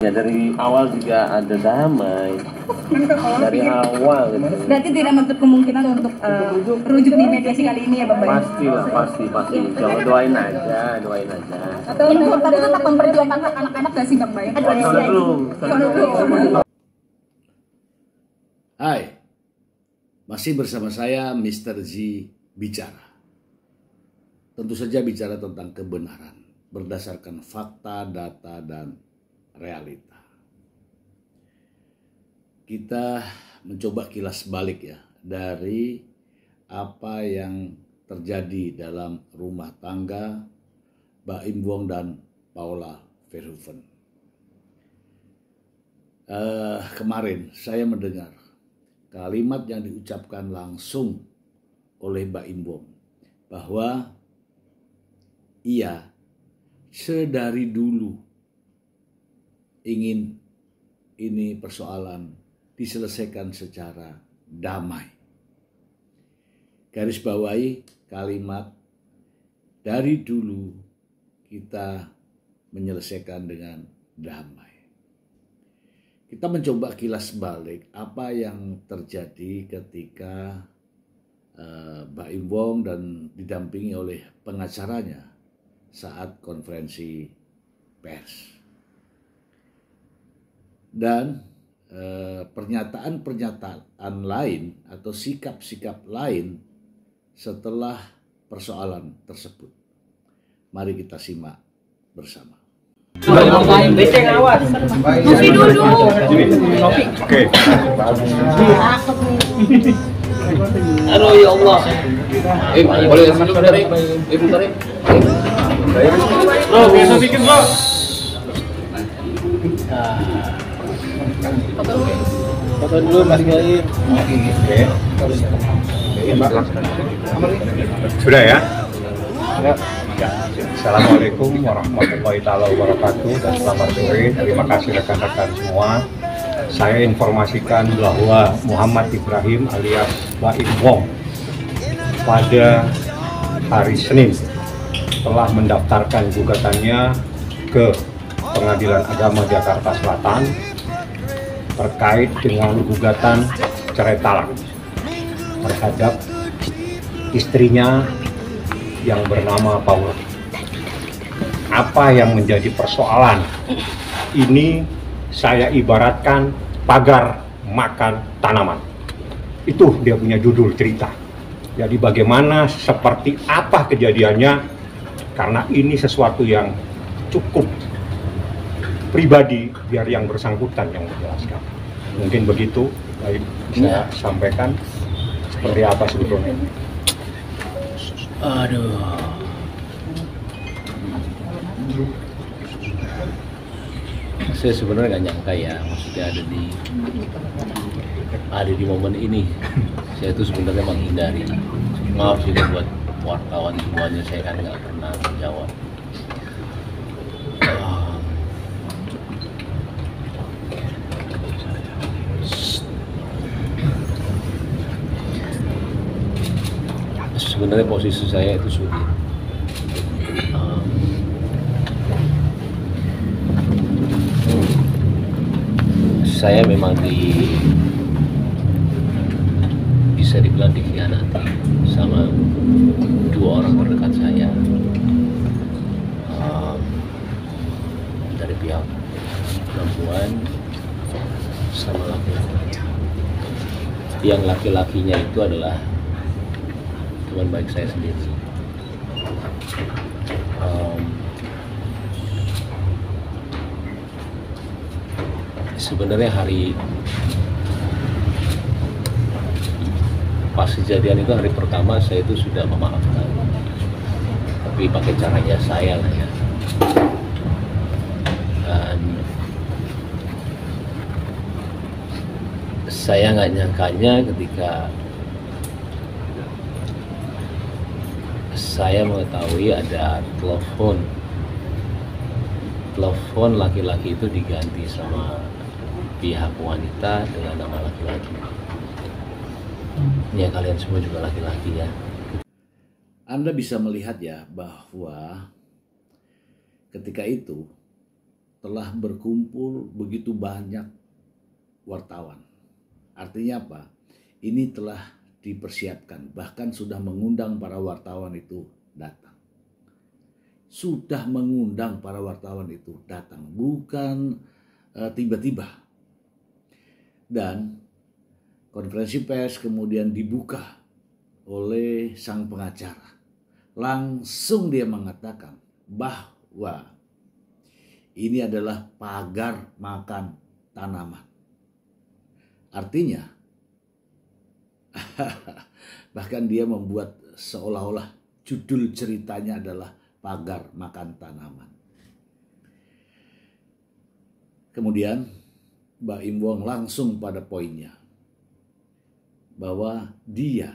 Ya dari awal juga ada damai. Dari awal gitu. Berarti tidak menutup kemungkinan untuk rujuk di mediasi kali ini ya Bang Bay? Pastilah, pasti. Coba doain aja. Atau tapi tetap memperjuangkan hak anak-anak gak sih Bang Bay? Belum. Hai, masih bersama saya Mr. Z Bicara. Tentu saja bicara tentang kebenaran berdasarkan fakta, data, dan realita. Kita mencoba kilas balik ya dari apa yang terjadi dalam rumah tangga Baim Wong dan Paula Verhoeven. Kemarin saya mendengar kalimat yang diucapkan langsung oleh Baim Wong bahwa ia sedari dulu ingin ini persoalan diselesaikan secara damai. Garis bawahi kalimat dari dulu kita menyelesaikan dengan damai. Kita mencoba kilas balik apa yang terjadi ketika Baim Wong dan didampingi oleh pengacaranya saat konferensi pers. Dan pernyataan lain atau sikap-sikap lain setelah persoalan tersebut. Mari kita simak bersama. Kopi dulu. Oke. Halo ya Allah. Boleh bentar ya. Bro, biasa bikin bro. Foto dulu Mas Gaim. Oke. Sudah ya? Ya. Assalamualaikum warahmatullahi wabarakatuh dan selamat sore. Terima kasih rekan-rekan semua. Saya informasikan bahwa Muhammad Ibrahim alias Baim Wong pada hari Senin telah mendaftarkan gugatannya ke Pengadilan Agama Jakarta Selatan terkait dengan gugatan cerai talak terhadap istrinya yang bernama Paula. Apa yang menjadi persoalan ini saya ibaratkan pagar makan tanaman. Itu dia punya judul cerita. Jadi bagaimana, seperti apa kejadiannya, karena ini sesuatu yang cukup pribadi, biar yang bersangkutan yang menjelaskan. Mungkin begitu, baik saya sampaikan seperti apa sebetulnya. Aduh. Saya sebenarnya nggak nyangka ya, maksudnya ada di momen ini. Saya itu sebenarnya menghindari. Maaf juga buat wartawan semuanya, saya kan nggak pernah menjawab. Sebenarnya posisi saya itu sulit. Saya memang bisa dibilang dikhianati sama dua orang terdekat saya, dari pihak perempuan sama laki-laki. Yang laki-lakinya itu adalah teman baik saya sendiri. Sebenarnya hari pas kejadian itu, hari pertama saya itu sudah memaafkan, tapi pakai caranya saya lah ya. Dan saya nggak nyangkanya ketika saya mengetahui ada telepon laki-laki itu diganti sama pihak wanita dengan nama laki-laki. Ya, kalian semua juga laki-laki ya. Anda bisa melihat ya bahwa ketika itu telah berkumpul begitu banyak wartawan. Artinya apa? Ini telah dipersiapkan, bahkan sudah mengundang para wartawan itu datang. Sudah mengundang para wartawan itu datang, bukan tiba-tiba. Dan konferensi pers kemudian dibuka oleh sang pengacara. Langsung dia mengatakan bahwa ini adalah pagar makan tanaman. Artinya, bahkan dia membuat seolah-olah judul ceritanya adalah pagar makan tanaman. Kemudian Mbak Im Wong langsung pada poinnya, bahwa dia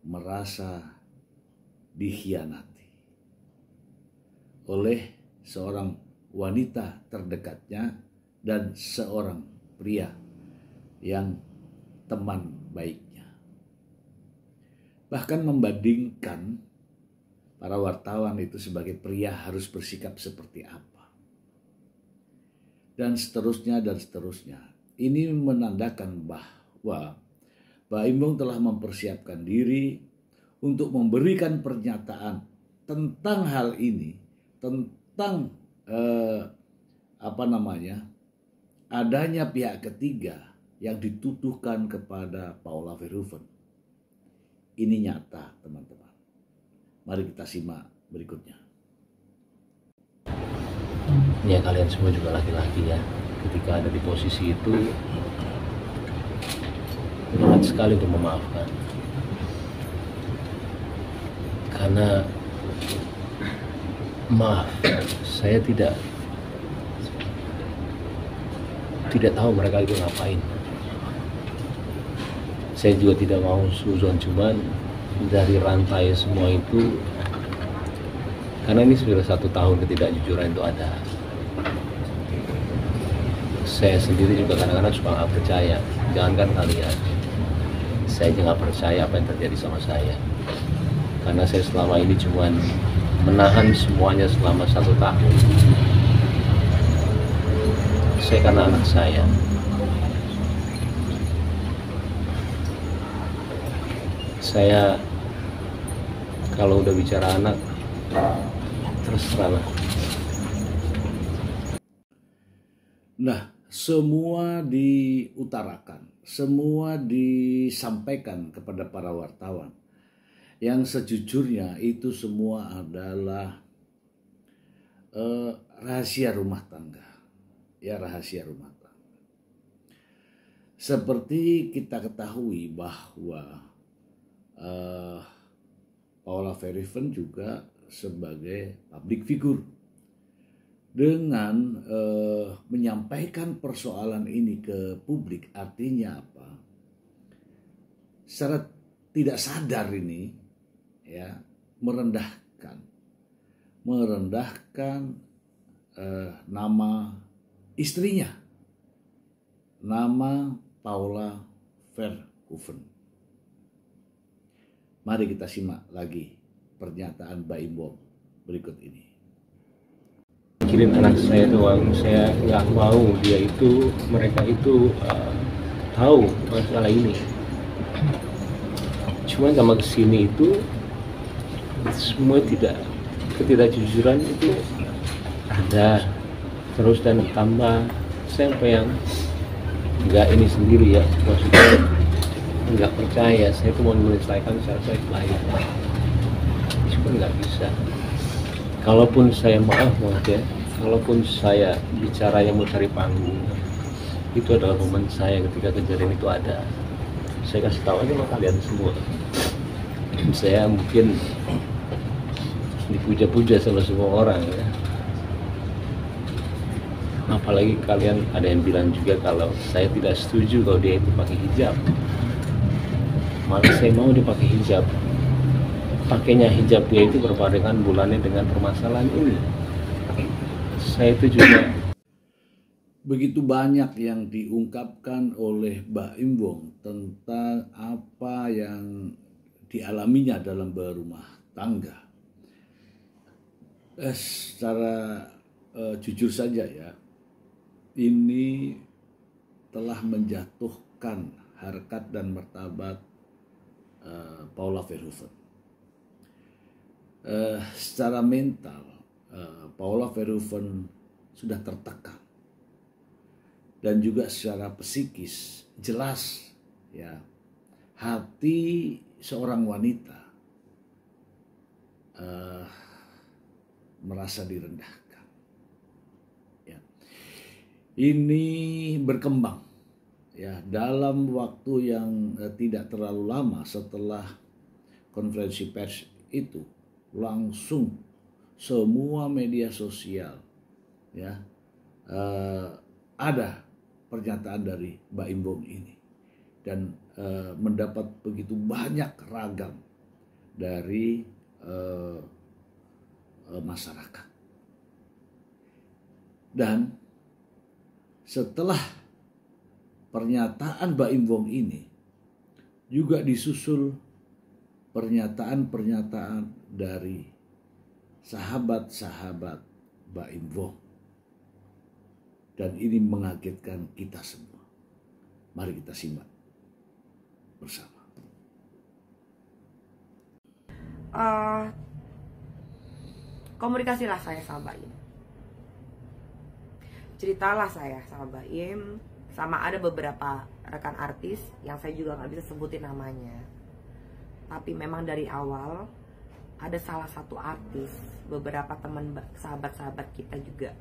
merasa dikhianati oleh seorang wanita terdekatnya dan seorang pria yang teman baiknya. Bahkan membandingkan para wartawan itu sebagai pria harus bersikap seperti apa. Dan seterusnya dan seterusnya. Ini menandakan bahwa Mbak Im Wong telah mempersiapkan diri untuk memberikan pernyataan tentang hal ini, tentang adanya pihak ketiga yang dituduhkan kepada Paula Verhoeven. Ini nyata, teman-teman. Mari kita simak berikutnya. Ya, kalian semua juga laki-laki ya. Ketika ada di posisi itu, berat sekali untuk memaafkan. Karena maaf, saya tidak tahu mereka itu ngapain. Saya juga tidak mau suzon, cuman dari rantai semua itu, karena ini sudah 1 tahun ketidakjujuran itu ada. Saya sendiri juga kadang-kadang suka nggak percaya, jangankan kalian, saya juga nggak percaya apa yang terjadi sama saya. Karena saya selama ini cuman menahan semuanya selama 1 tahun. Saya karena anak saya. Saya kalau udah bicara anak, terserah. Nah, semua diutarakan, semua disampaikan kepada para wartawan. Yang sejujurnya itu semua adalah rahasia rumah tangga. Ya, rahasia rumah tangga. Seperti kita ketahui bahwa Paula Verhoeven juga sebagai public figure. Dengan menyampaikan persoalan ini ke publik, artinya apa? Secara tidak sadar ini ya merendahkan nama istrinya, nama Paula Verhoeven. Mari kita simak lagi pernyataan Mbak Im Wong berikut ini. Mikirin anak saya doang, saya nggak mau mereka itu tahu masalah ini. Cuma sama kesini itu semua ketidakjujuran itu ada terus dan tambah. Sampai yang nggak ini sendiri ya, maksudnya nggak percaya. Saya tuh mau menyelesaikan secara baik-baik, cuma nggak bisa. Kalaupun saya maaf ya, kalaupun saya bicara yang mau cari panggung, itu adalah momen saya ketika kejadian itu ada. Saya kasih tahu aja sama kalian semua. Saya mungkin dipuja-puja sama semua orang ya. Apalagi kalian ada yang bilang juga kalau saya tidak setuju kalau dia itu pakai hijab. Malah saya mau dia pakai hijab. Pakainya hijab dia itu berbarengan bulannya dengan permasalahan ini. Saya itu juga. Begitu banyak yang diungkapkan oleh Mbak Im Wong tentang apa yang dialaminya dalam berumah tangga. Secara jujur saja ya, ini telah menjatuhkan harkat dan martabat Paula Verhoeven. Secara mental, Paula Verhoeven sudah tertekan, dan juga secara psikis jelas ya, hati seorang wanita merasa direndahkan. Ya. Ini berkembang ya dalam waktu yang tidak terlalu lama setelah konferensi pers itu, langsung semua media sosial ya ada pernyataan dari Mbak Imbong ini, dan mendapat begitu banyak ragam dari masyarakat. Dan setelah pernyataan Mbak Imbong ini juga disusul pernyataan-pernyataan dari sahabat-sahabat Mbak Imbong, dan ini mengagetkan kita semua. Mari kita simak bersama. Komunikasilah saya sama Mbak Im, ceritalah saya sama Mbak Im, sama ada beberapa rekan artis yang saya juga nggak bisa sebutin namanya, tapi memang dari awal ada salah satu artis, beberapa teman sahabat-sahabat kita juga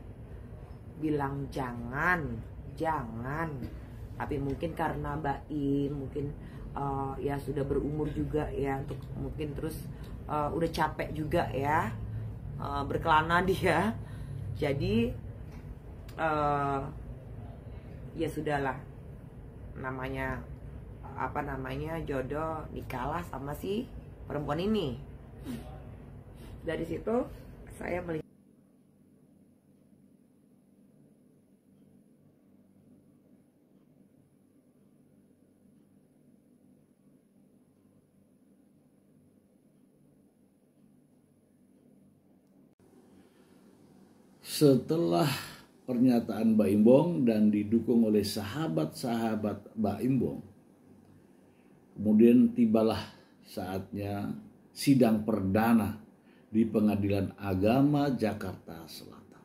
bilang jangan, tapi mungkin karena Mbak Im mungkin ya sudah berumur juga ya, untuk mungkin terus udah capek juga ya berkelana dia, jadi ya sudahlah, namanya jodoh, nikahlah sama si perempuan ini. Dari situ saya melihat setelah pernyataan Mbak Imbong dan didukung oleh sahabat-sahabat Mbak Imbong, kemudian tibalah saatnya sidang perdana di Pengadilan Agama Jakarta Selatan.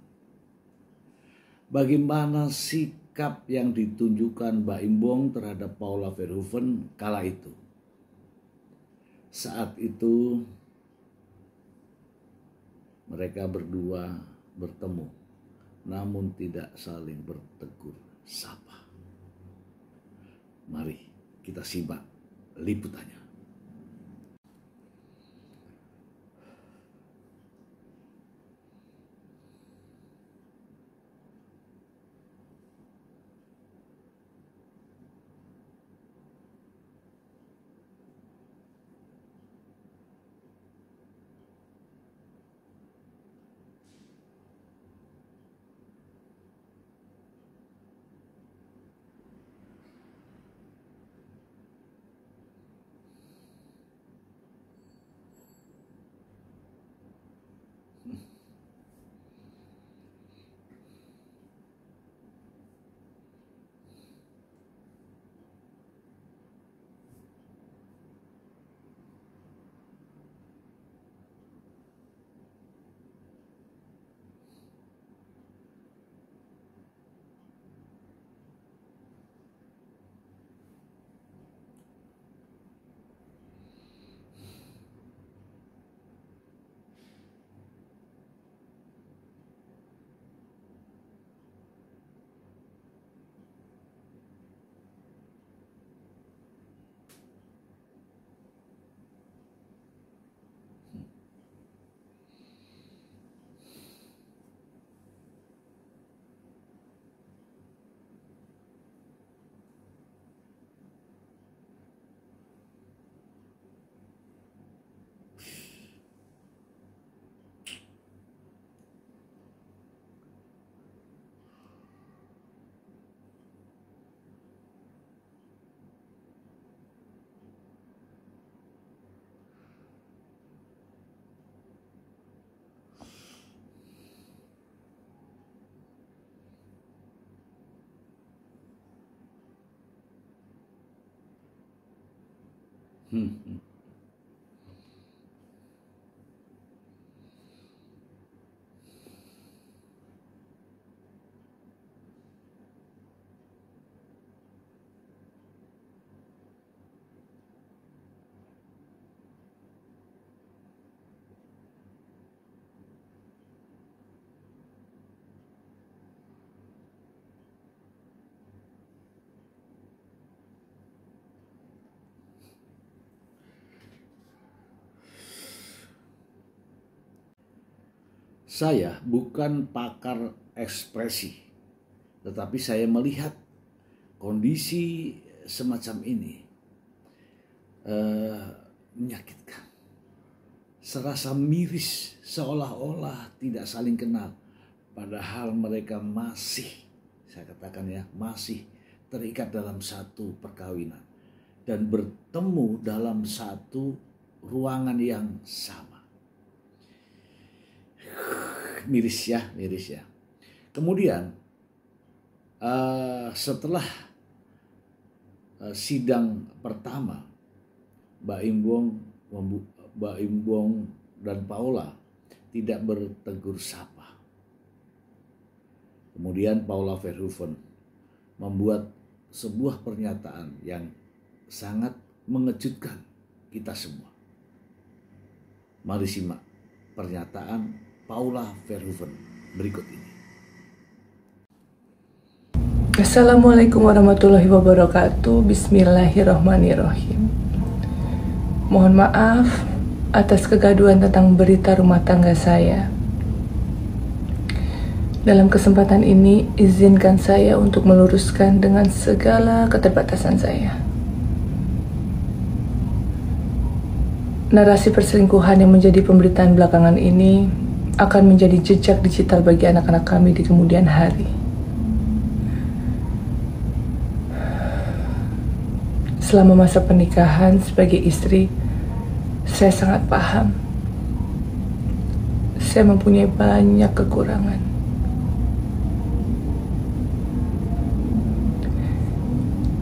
Bagaimana sikap yang ditunjukkan Mbak Imbong terhadap Paula Verhoeven kala itu? Saat itu mereka berdua bertemu, namun tidak saling bertegur sapa. Mari kita simak liputannya. Saya bukan pakar ekspresi, tetapi saya melihat kondisi semacam ini menyakitkan. Serasa miris, seolah-olah tidak saling kenal. Padahal mereka masih, saya katakan ya, masih terikat dalam satu perkawinan. Dan bertemu dalam satu ruangan yang sama. Miris ya. Kemudian setelah sidang pertama, Mbak Imbong dan Paula tidak bertegur sapa. Kemudian Paula Verhoeven membuat sebuah pernyataan yang sangat mengejutkan kita semua. Mari simak pernyataan Paula Verhoeven berikut ini. Assalamualaikum warahmatullahi wabarakatuh. Bismillahirrahmanirrahim. Mohon maaf atas kegaduhan tentang berita rumah tangga saya. Dalam kesempatan ini, izinkan saya untuk meluruskan dengan segala keterbatasan saya. Narasi perselingkuhan yang menjadi pemberitaan belakangan ini akan menjadi jejak digital bagi anak-anak kami di kemudian hari. Selama masa pernikahan sebagai istri, saya sangat paham. Saya mempunyai banyak kekurangan.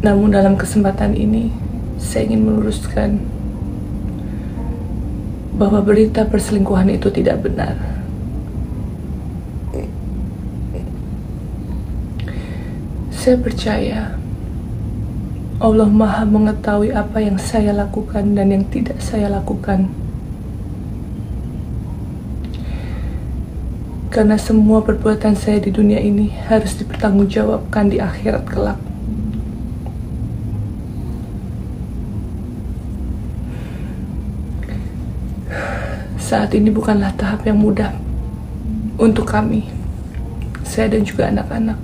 Namun dalam kesempatan ini, saya ingin meluruskan bahwa berita perselingkuhan itu tidak benar. Saya percaya Allah Maha mengetahui apa yang saya lakukan dan yang tidak saya lakukan. Karena semua perbuatan saya di dunia ini harus dipertanggungjawabkan di akhirat kelak. Saat ini bukanlah tahap yang mudah untuk kami, saya dan juga anak-anak.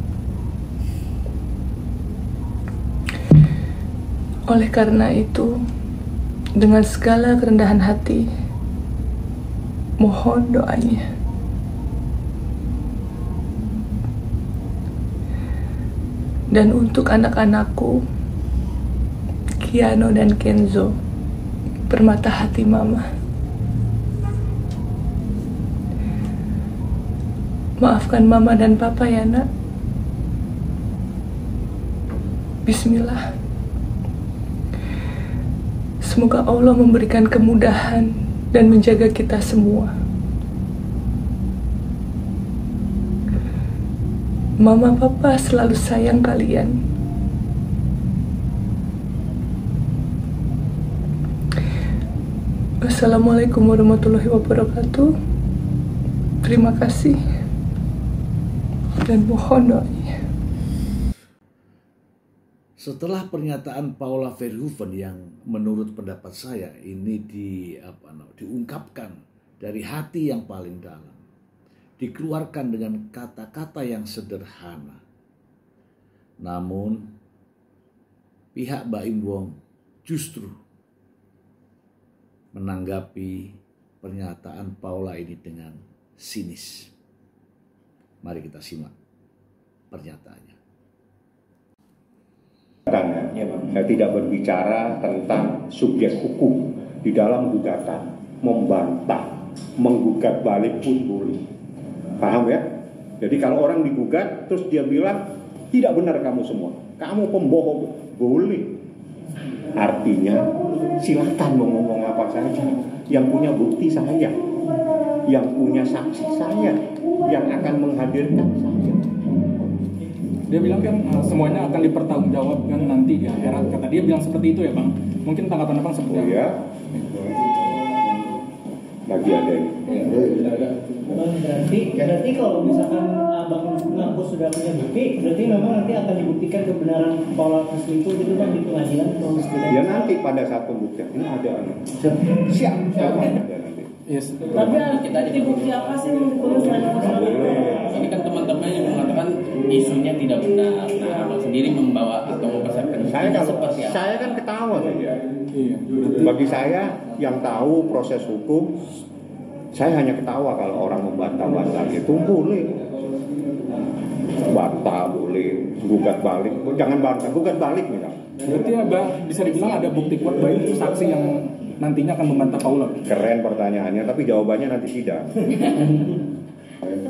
Oleh karena itu, dengan segala kerendahan hati, mohon doanya. Dan untuk anak-anakku, Kiano dan Kenzo, permata hati Mama. Maafkan Mama dan Papa ya, Nak. Bismillah. Semoga Allah memberikan kemudahan dan menjaga kita semua. Mama Papa selalu sayang kalian. Wassalamualaikum warahmatullahi wabarakatuh. Terima kasih dan mohon doanya. Setelah pernyataan Paula Verhoeven yang menurut pendapat saya ini diungkapkan dari hati yang paling dalam, dikeluarkan dengan kata-kata yang sederhana, namun pihak Mbak Imbong justru menanggapi pernyataan Paula ini dengan sinis. Mari kita simak pernyataannya. Saya tidak berbicara tentang subjek hukum di dalam gugatan, membantah, menggugat balik pun boleh. Paham ya? Jadi kalau orang digugat terus dia bilang tidak benar kamu semua, kamu pembohong, boleh. Artinya silakan mau ngomong apa saja. Yang punya bukti saya, yang punya saksi saya, yang akan menghadirkan saya. Dia bilang kan semuanya akan dipertanggungjawabkan nanti di akhirat. Kata dia bilang seperti itu ya Bang. Mungkin tanggapan Abang seperti Oh apa? ya. Lagi ada ini. Bang, berarti kalau misalkan Abang ngaku sudah punya bukti, berarti memang nanti akan dibuktikan kebenaran Paula selingkuh gitu Bang di pengadilan kalau tidak. Ya nanti pada saat pembuktian ini ada. Siap. Ada nanti. Yes. Tapi bukti apa sih yang diperlukan selain Ini kan teman-teman yang mengatakan isunya tidak benar. Nah, Abang sendiri membawa atau mempersiapkan seperti apa? Saya kan ketawa saja. Iya. Bagi saya yang tahu proses hukum, saya hanya ketawa kalau orang membantah-bantah itu boleh. Bantah boleh, gugat balik. Jangan bantah, gugat balik nih. Berarti Abang bisa dibilang ada bukti kuat bahwa itu saksi yang nantinya akan membantah Paula. Keren pertanyaannya, tapi jawabannya nanti tidak.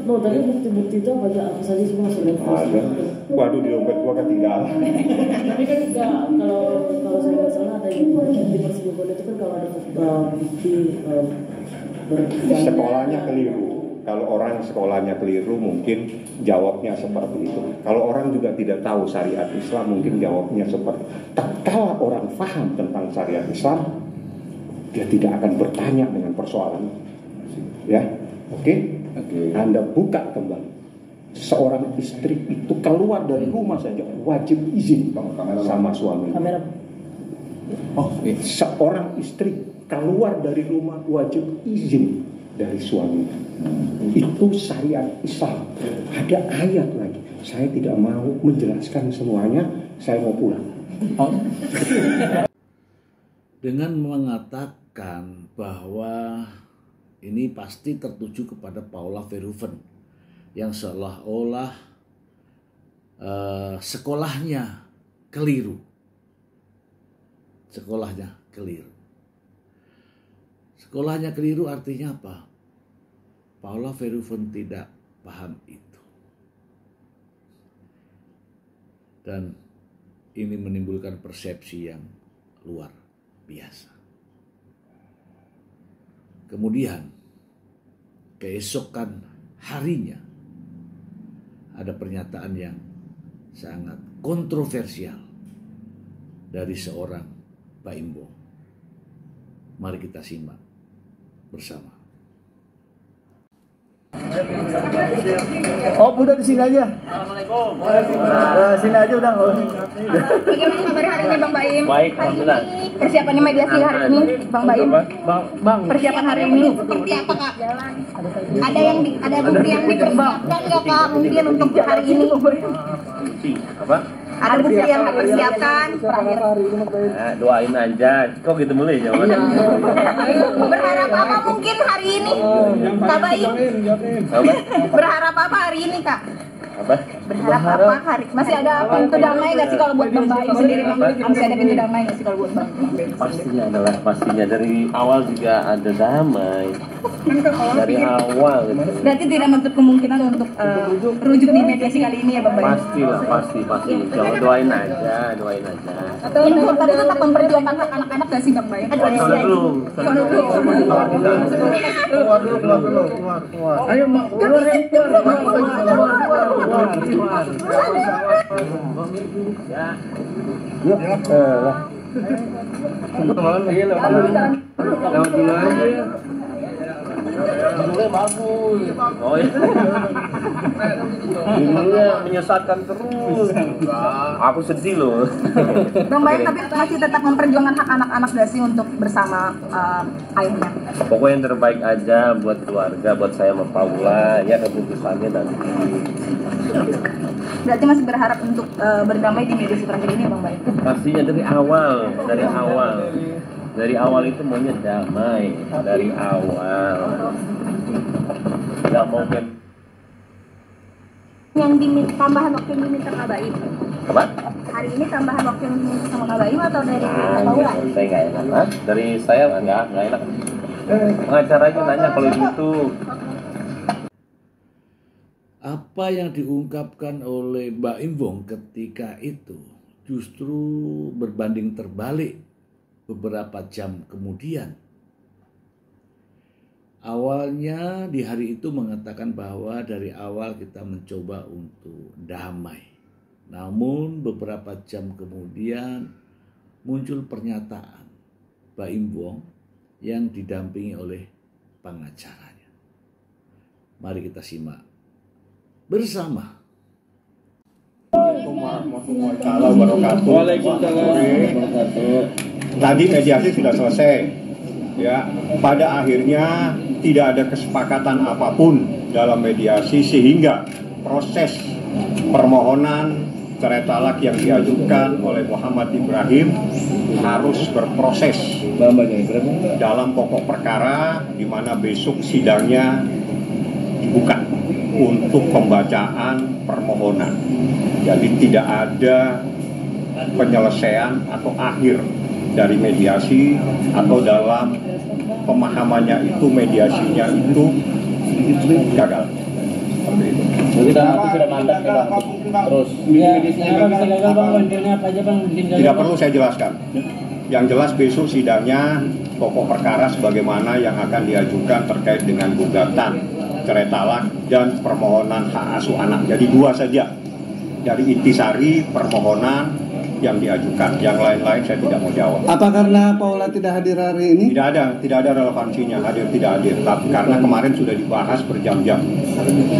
Bang, tadi bukti-bukti itu apa saja sih Bang? Ada. Waduh, di dompet gua ketinggalan. Tapi kan kalau saya nggak salah ada yang di perselingkuhan itu kan kalau ada bukti Sekolahnya keliru. Kalau orang sekolahnya keliru mungkin jawabnya seperti itu. Kalau orang juga tidak tahu syariat Islam mungkin jawabnya seperti itu. Kalau orang paham tentang syariat Islam, dia tidak akan bertanya dengan persoalan. Ya, oke? Anda buka kembali. Seorang istri itu keluar dari rumah saja wajib izin sama suami. Seorang istri keluar dari rumah wajib izin dari suami. Itu syariat Islam. Ada ayat lagi. Saya tidak mau menjelaskan semuanya. Saya mau pulang. Dengan mengatakan bahwa ini pasti tertuju kepada Paula Verhoeven yang seolah-olah sekolahnya keliru. Sekolahnya keliru. Sekolahnya keliru artinya apa? Paula Verhoeven tidak paham itu. Dan ini menimbulkan persepsi yang luar biasa. Kemudian keesokan harinya ada pernyataan yang sangat kontroversial dari seorang Pak Imbo. Mari kita simak bersama. Oh, udah di sini aja. Assalamualaikum. Sini aja udah. Bagaimana kabar hari ini Bang Baim? Baik, alhamdulillah. Persiapannya mediasi hari ini Bang Baim? Bang. Persiapan hari ini seperti apa Kak? Ada bukti yang dipersiapkan nggak Kak mungkin untuk hari ini? Apa? Ada bukti yang dipersiapkan terakhir. Nah, doain aja. Kok gitu mulai jawabannya? Berharap apa mungkin hari ini Kak Baim? Apa? Berharap apa hari ini Kak? Apa? Berharap apa hari? Masih ada pintu damai nggak sih kalau buat Bang Baim sendiri? Masih ada pintu damai nggak sih kalau buat Bang Baim? Pastinya dari awal juga ada damai. Dari awal gitu. Berarti tidak menutup kemungkinan untuk rujuk di mediasi kali ini ya Bang Baim? Pasti. Doain aja. Atau tapi tetap memperjuangkan hak anak-anak nggak sih Bang Baim? Belum. Ayo, Mak. Oh iya. Judulnya menyesatkan terus. Aku sedih loh. Bang Baim tapi masih tetap memperjuangkan hak anak-anak nggak sih untuk bersama ayahnya? Pokoknya yang terbaik aja buat keluarga, buat saya sama Paula. Ya keputusannya nanti. Berarti masih berharap untuk berdamai di mediasi terakhir ini ya Bang Baim? Pastinya dari awal itu maunya damai dari awal. Nggak mau Yang diminta tambahan waktu yang diminta Kak Baim? apa? Hari ini tambahan waktu yang diminta sama Kak Baim atau dari Paula? Saya nggak enak. Hah? Dari saya nggak enak. Pengacaranya nanya kalau gitu. Apa yang diungkapkan oleh Mbak Imbong ketika itu justru berbanding terbalik beberapa jam kemudian. Awalnya di hari itu mengatakan bahwa dari awal kita mencoba untuk damai. Namun beberapa jam kemudian muncul pernyataan Baim Wong yang didampingi oleh pengacaranya. Mari kita simak bersama. Tadi mediasi sudah selesai. Ya, pada akhirnya tidak ada kesepakatan apapun dalam mediasi sehingga proses permohonan cerai talak yang diajukan oleh Muhammad Ibrahim harus berproses dalam pokok perkara, di mana besok sidangnya dibuka untuk pembacaan permohonan. Jadi tidak ada penyelesaian atau akhir dari mediasi, atau dalam pemahamannya itu mediasinya itu gagal. Seperti itu. Kita sudah mantap ya Bang, terus tidak perlu saya jelaskan. Yang jelas besok sidangnya pokok perkara sebagaimana yang akan diajukan terkait dengan gugatan cerai talak dan permohonan hak asuh anak. Jadi dua saja dari intisari permohonan yang diajukan. Yang lain-lain saya tidak mau jawab. Apa karena Paula tidak hadir hari ini? Tidak ada relevansinya hadir tidak hadir. Tapi karena kemarin sudah dibahas berjam-jam.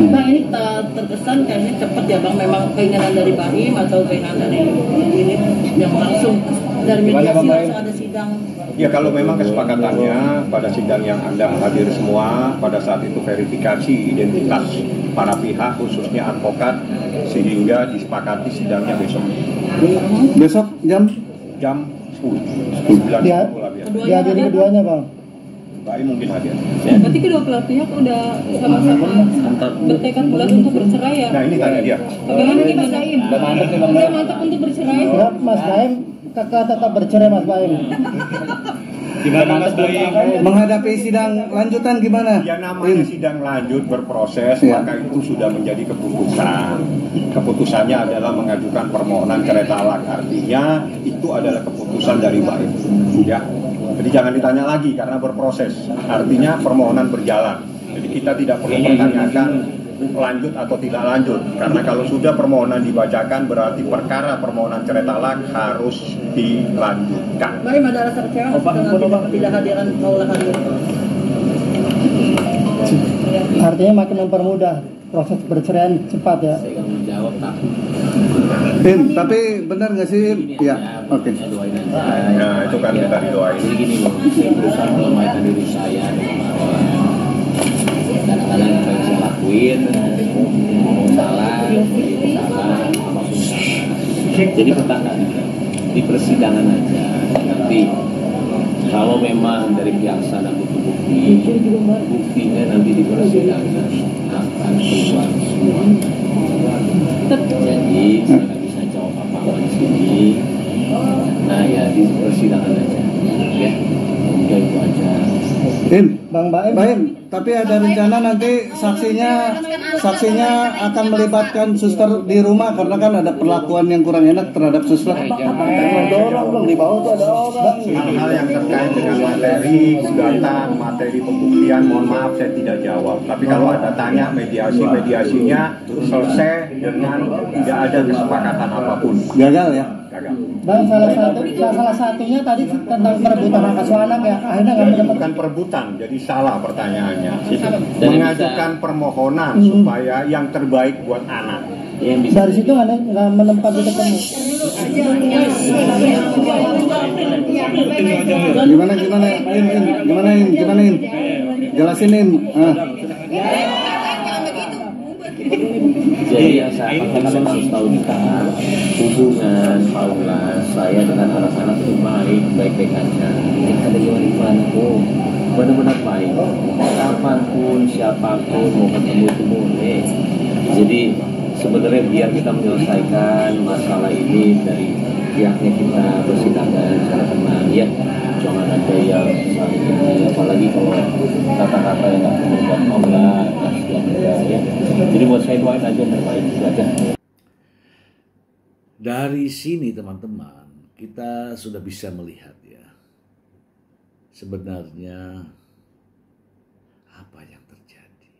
Bang, ini terkesan kayaknya cepat ya Bang. Memang keinginan dari Baim atau keinginan dari ini yang langsung dari mediasi langsung ada sidang. Ya kalau memang kesepakatannya pada sidang yang Anda hadir semua, pada saat itu verifikasi identitas para pihak khususnya advokat sehingga disepakati sidangnya besok. Besok jam 10. Dihadiri keduanya Bang. Baik mungkin hadir. Berarti kedua belah pihak udah sama-sama bertekad bulat untuk bercerai ya? Nah ini tanya dia. Bagaimana nih Mas Baim? Udah mantap untuk bercerai? Siap Mas Baim, kakak tetap bercerai Mas Baim. Gimana Mas Baim? Menghadapi sidang lanjutan gimana? Ya namanya sidang lanjut berproses, maka itu sudah menjadi keputusan. Keputusannya adalah mengajukan permohonan cerai talak. Artinya itu adalah keputusan dari Baim. Ya. Jadi jangan ditanya lagi karena berproses. Artinya permohonan berjalan. Jadi kita tidak perlu pertanyakan lanjut atau tidak lanjut. Karena kalau sudah permohonan dibacakan berarti perkara permohonan cerai talak harus dilanjutkan. Baim, ada rasa kecewa dengan ketidakhadiran Paula hadir? Artinya makin mempermudah proses perceraian cepat ya. saya akan menjawab Tapi benar nggak sih? Ya, oke. Nah itu kan kita didoain. Jadi gini loh, saya berusaha melemahkan diri saya bahwa kadang-kadang apa yang saya lakuin mau salah, maksud salah. Jadi pertahanan di persidangan aja. Nanti kalau memang dari pihak sana butuh bukti, buktinya nanti di persidangan akan keluar semua. Jadi saya nggak bisa jawab apa-apa di sini. Nah ya di persidangan aja. Ya, udah itu aja. Bang Baim, tapi ada rencana nanti saksinya akan melibatkan suster di rumah karena kan ada perlakuan yang kurang enak terhadap suster. Hal-hal yang terkait dengan materi gugatan, materi pembuktian, mohon maaf saya tidak jawab. Tapi kalau ada tanya mediasinya selesai dengan tidak ada kesepakatan apapun. Gagal ya? Gagal. Bang, salah satunya tadi tentang perebutan hak asuh anak ya, akhirnya nggak Jadi bukan perebutan, jadi salah pertanyaannya. Mengajukan permohonan supaya yang terbaik buat anak. Dari situ nggak menempati ketemu. Gimana? Jelasin Jadi yang saya harus tahu hubungan Paula saya dengan anak-anak itu baik-baik aja. Ada gimana tuh benar-benar baik. Kapanpun siapapun mau ketemu itu boleh. Jadi sebenarnya biar kita menyelesaikan masalah ini dari pihaknya kita bersidangan secara tenang ya. Jangan ada yang saling apalagi kalau kata-kata yang nggak membuat Paula ya. Jadi buat saya doain aja yang terbaik itu aja. Dari sini teman-teman kita sudah bisa melihat ya sebenarnya apa yang terjadi.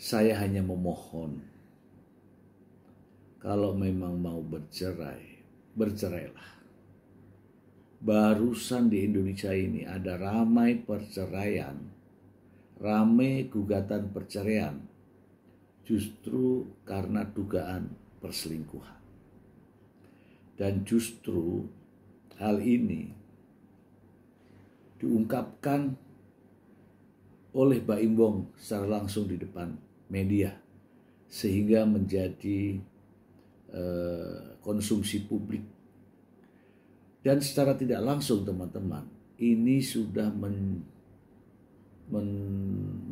Saya hanya memohon, kalau memang mau bercerai, bercerailah. Barusan di Indonesia ini ada ramai perceraian, ramai gugatan perceraian, justru karena dugaan perselingkuhan. Dan justru hal ini diungkapkan oleh Mbak Imbong secara langsung di depan media, sehingga menjadi konsumsi publik. Dan secara tidak langsung teman-teman, ini sudah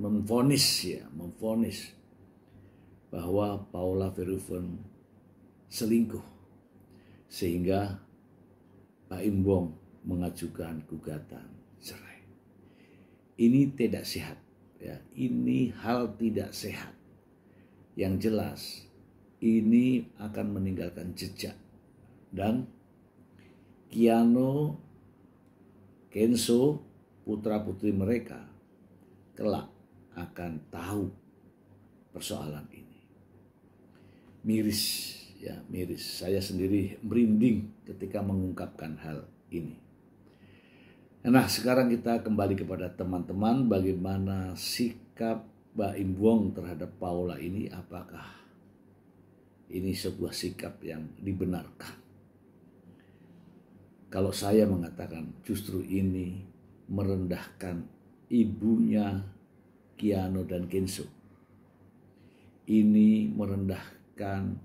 memvonis bahwa Paula Verhoeven selingkuh, sehingga Pak Imbong mengajukan gugatan cerai. Ini tidak sehat, ya. Ini hal tidak sehat. Yang jelas ini akan meninggalkan jejak, dan Kiano, Kenzo, putra-putri mereka kelak akan tahu persoalan ini. Miris, ya miris. Saya sendiri merinding ketika mengungkapkan hal ini. Nah, sekarang kita kembali kepada teman-teman, bagaimana sikap Mbak Imbong terhadap Paula ini. Apakah ini sebuah sikap yang dibenarkan? Kalau saya mengatakan justru ini merendahkan ibunya Kiano dan Kenzo. Ini merendahkan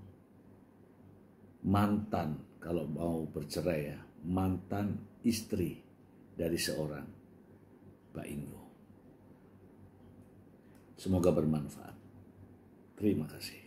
mantan, kalau mau bercerai ya, mantan istri dari seorang Mbak Imbong. Semoga bermanfaat. Terima kasih.